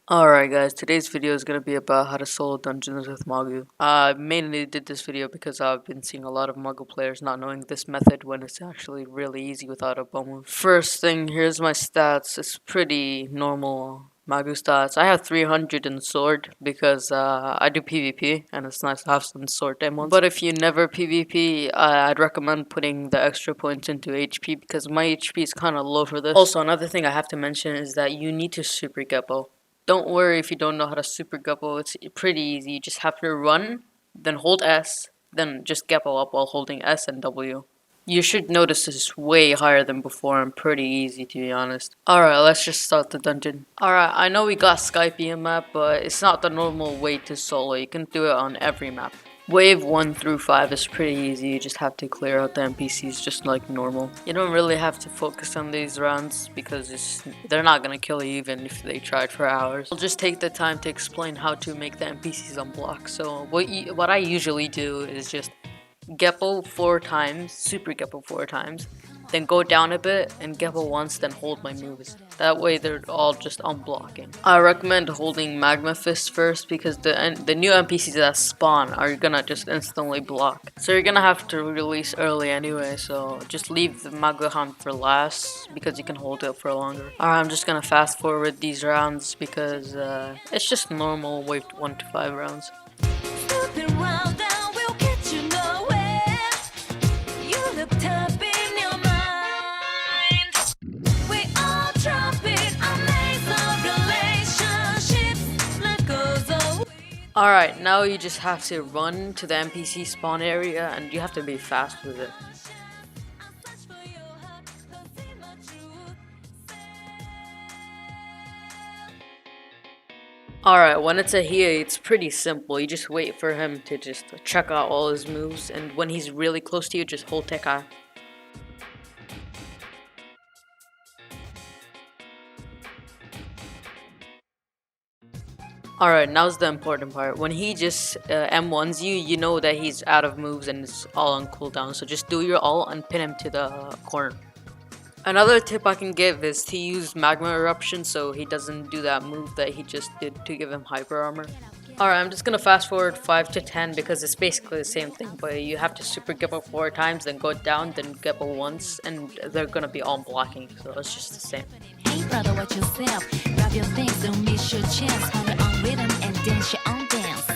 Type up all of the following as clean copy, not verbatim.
Alright guys, today's video is going to be about how to solo dungeons with Magu. I mainly did this video because I've been seeing a lot of Magu players not knowing this method when it's actually really easy without a bow move. First thing, here's my stats. It's pretty normal Magu stats. I have 300 in sword because I do PvP and it's nice to have some sword demos. But if you never PvP, I'd recommend putting the extra points into HP because my HP is kind of low for this. Also, another thing I have to mention is that you need to super Geppo. Don't worry if you don't know how to super Geppo, it's pretty easy. You just have to run, then hold S, then just Geppo up while holding S and W. You should notice this is way higher than before and pretty easy to be honest. Alright, let's just start the dungeon. Alright, I know we got Skypiea map, but it's not the normal way to solo. You can do it on every map. Wave 1 through 5 is pretty easy, you just have to clear out the NPCs just like normal. You don't really have to focus on these rounds because they're not gonna kill you even if they tried for hours. I'll just take the time to explain how to make the NPCs unblock. So what I usually do is just Geppo 4 times, super Geppo 4 times, then go down a bit and Geppo once, then hold my moves. That way they're all just unblocking. I recommend holding Magma Fist first because the new NPCs that spawn are gonna just instantly block. So you're gonna have to release early anyway, so just leave the Magu Hunt for last because you can hold it for longer. Alright, I'm just gonna fast forward these rounds because it's just normal wave 1 to 5 rounds. Alright, now you just have to run to the NPC spawn area and you have to be fast with it. Alright, when it's a Hiei, it's pretty simple. You just wait for him to just check out all his moves, and when he's really close to you, just hold Tekai. Alright, now's the important part. When he just M1s you, you know that he's out of moves and it's all on cooldown. So just do your ult and pin him to the corner. Another tip I can give is to use Magma Eruption so he doesn't do that move that he just did to give him Hyper Armor. Alright, I'm just gonna fast forward 5 to 10 because it's basically the same thing, but you have to super Geppo 4 times, then go down, then Geppo once, and they're gonna be all blocking, so it's just the same. Hey brother, watch yourself. Grab your things, don't miss your chance. Follow on rhythm and dance your own dance.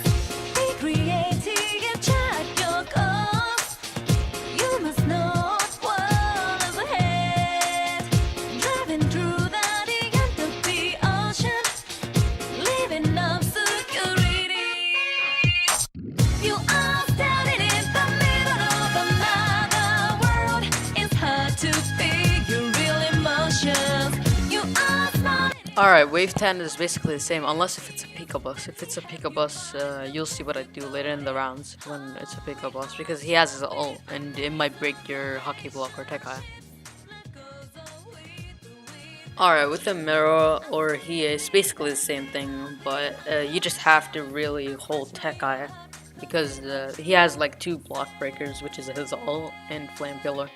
Be creative and chart your goals. You must know what is ahead. Driving through the end of the ocean, living up security. You are standing in the middle of another world. It's hard to figure real emotions. Alright, wave 10 is basically the same unless if it's a Pico Boss. If it's a Pico Boss, you'll see what I do later in the rounds when it's a Pico Boss because he has his ult and it might break your hockey block or Tekai. Alright, with the Mirror or he is basically the same thing, but you just have to really hold Tekai because he has like 2 block breakers, which is his ult and Flame Killer.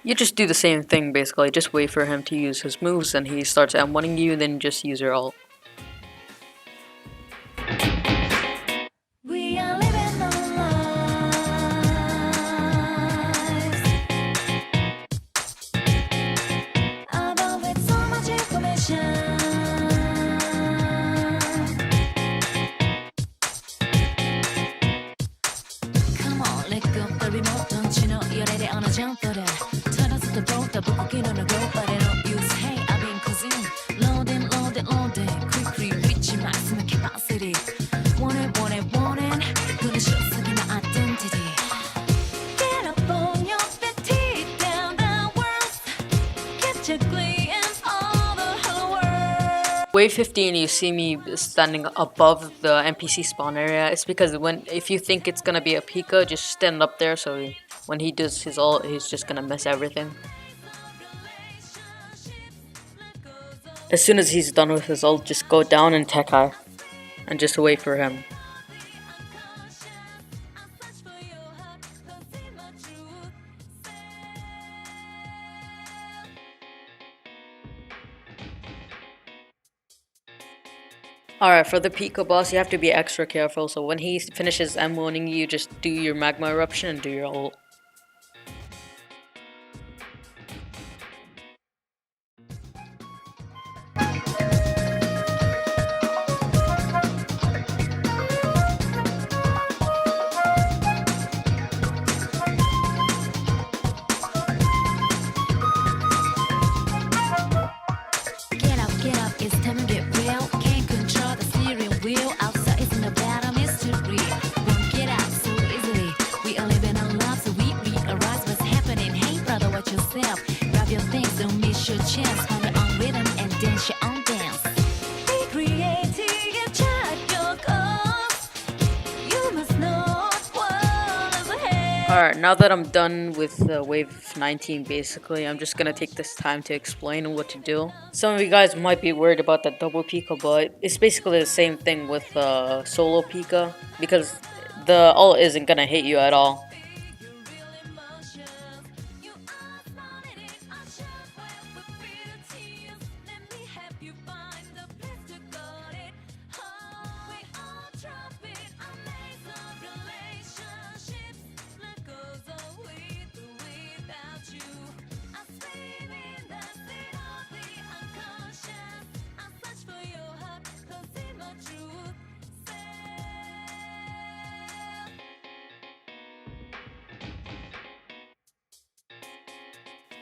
You just do the same thing basically, just wait for him to use his moves and he starts M1ing you, then just use your ult. We are living our lives. Above with so much information. Come on, let go of the remote, don't you know you're ready on a jump for that. The boat, the book, on the go, but I don't use. Hey, I've been cuisine. Loading, quickly reaching maximum capacity. Want it, gonna show some my identity. Get up on your feet, down the world. Get your glimpse of the whole world. Wave 15, you see me standing above the NPC spawn area. It's because if you think it's gonna be a Pico, just stand up there so when he does his ult, he's just gonna miss everything. As soon as he's done with his ult, just go down and Tekai, and just wait for him. Alright, for the Pico Boss, you have to be extra careful, so when he finishes M1ing you, just do your Magma Eruption and do your ult. Get up, it's time to get real. Can't control the steering wheel. Outside is in the bottom mystery. Won't get out so easily. We are living our lives, so we realize what's happening. Hey brother, watch yourself. Grab your things, don't miss your chance. Find your own rhythm and dance your own dance. Be creative and chart your course. You must know what is ahead. Alright, now that I'm done with wave 19 basically, I'm just gonna take this time to explain what to do. Some of you guys might be worried about that double Pika, but it's basically the same thing with solo Pika, because the ult isn't gonna hit you at all.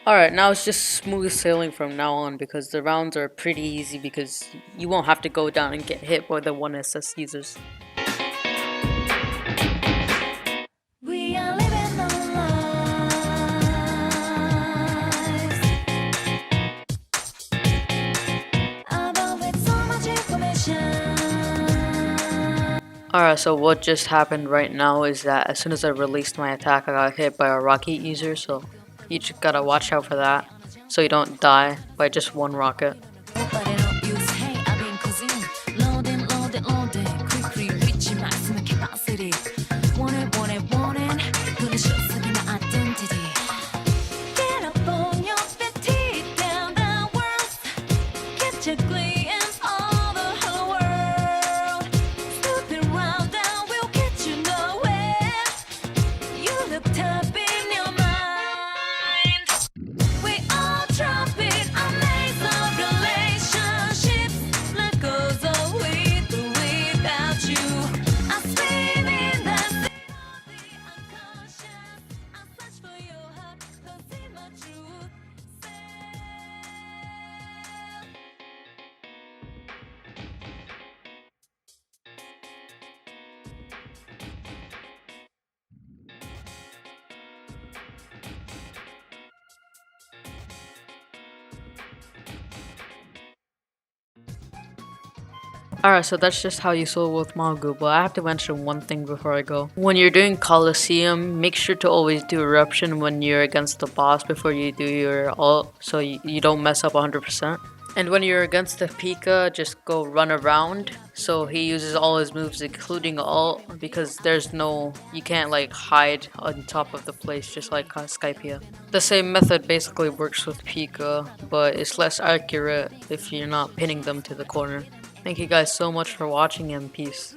Alright, now it's just smooth sailing from now on because the rounds are pretty easy because you won't have to go down and get hit by the 1SS users. We are living our lives. Above with so much information. Alright, so what just happened right now is that as soon as I released my attack, I got hit by a rocket user, so you just gotta watch out for that so you don't die by just one rocket. But I don't use hey, I've been cruising. Loading, quickly reaching maximum capacity. Want it, gonna show something my identity. Get up on your feet, teeth down the world. Get your glimpse of the whole world. Snooping round and we'll get you nowhere. You look tough in your mind. We all drop it, a maze of relationships. Life goes on with or without you. I swim in the sea of the unconscious. I search for your heart, don't see my truth. Alright, so that's just how you solo with Magu, but I have to mention one thing before I go. When you're doing Coliseum, make sure to always do Eruption when you're against the boss before you do your ult, so you don't mess up 100%. And when you're against the Pika, just go run around, so he uses all his moves including ult, because you can't like hide on top of the place just like Skypia. The same method basically works with Pika, but it's less accurate if you're not pinning them to the corner. Thank you guys so much for watching and peace.